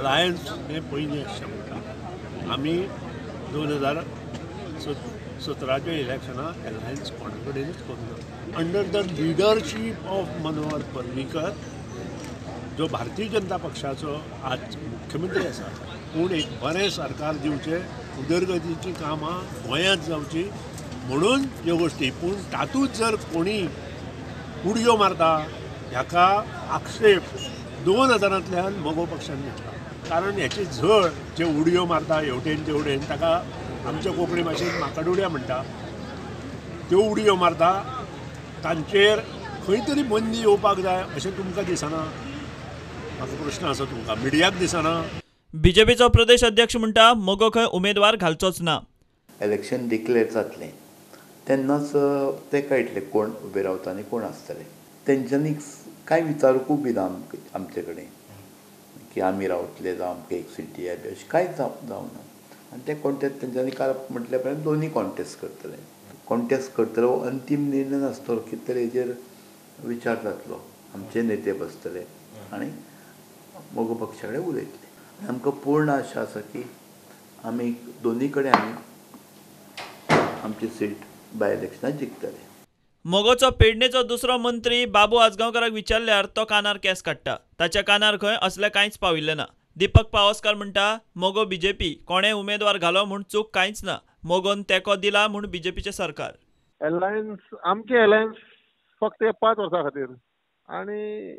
Alliance हे पयलीं अशें म्हणटा आमी 2017च्या इलेक्शनाक अलायन्स कोणा कडेनूच करूना. Under the leadership of Manohar Parrikar जो भारतीय जनता पक्षाचो आज मुख्यमंत्री आसा, पूण एक बरें सरकार दिवचें, उदरगतीची कामां गोंयांत जावची म्हणून ह्यो गोश्टी. पूण तातूंत जर कोणी उडयो मारता ह्याका आक्षेप 2000तल्यान मोगो पक्षान घेतला. कारण हेची झळ जे उडयो मारता हेवटेन तेवटेन ताका आमच्या कोंकणी भाशेंत माकडुड्या म्हणटा, त्यो उडयो मारता तांचेर खंय तरी बंदी येवपाक जाय अशें तुमकां दिसना? म्हाका प्रश्न आसा तुमकां, मिडियाक दिसना? बीजेपीचो प्रदेश अध्यक्ष म्हणटा मोगो खंय उमेदवार घालचोच ना. इलेक्शन डिक्लेअर जातलें तेन्नाच ते कळटले कोण उबे रावता आनी कोण आसतले. तेंच्यांनी कांय विचारूंक बी ना आमचे कडेन की आमी रावतले जावं आमकां एक सीट दियात अशें कांयच जावना. आनी ते कॉन्टेस्ट तेंच्यांनी काल म्हटल्या पर्यंत दोनी कॉन्टेस्ट करतले. कॉन्टेस्ट करतलो अंतीम निर्णय नासतलो, कितें तरी हेजेर विचार जातलो. आमचे नेते बसतले आनी मोगो पक्षा कडेन उलयतले. आमकां पूर्ण आशा आसा की आमी दोनी कडेन आमी आमची सीट बाय इलेक्शनात जिखतले. मोगोचो पेडणेचो दुसरो मंत्री बाबू आजगांवकाराक विचारल्यार तो कानार केस काडटा. ताच्या कानार खंय असलें कांयच पाविल्लें ना. दीपक पावसकार म्हणटा मोगो बीजेपी कोणें उमेदवार घालो म्हूण चूक कांयच ना. मोगोन तेंको दिला म्हूण बीजेपीचें सरकार. अलायन्स आमची अलायन्स फक्त 5 वर्सां खातीर आनी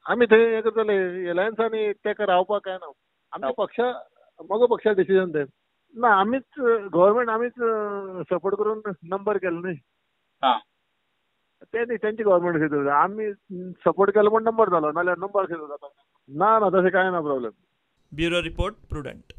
आमी थंय हें करतले. अलायन्सांनी तेका रावपाक काय ना. आमच्या पक्षा मोगो पक्षा डिसिजन तें ना. आमीच गव्हर्मेंट आमीच सपोर्ट करून नंबर केलो न्ही. ते न्ही तेंची गव्हर्मेंट खंय आमी सपोर्ट केलो म्हण नंबर जालो, नाल्यार नंबर खंय जाता ना. ना तशें कांय ना प्रॉब्लेम. Bureau report prudent.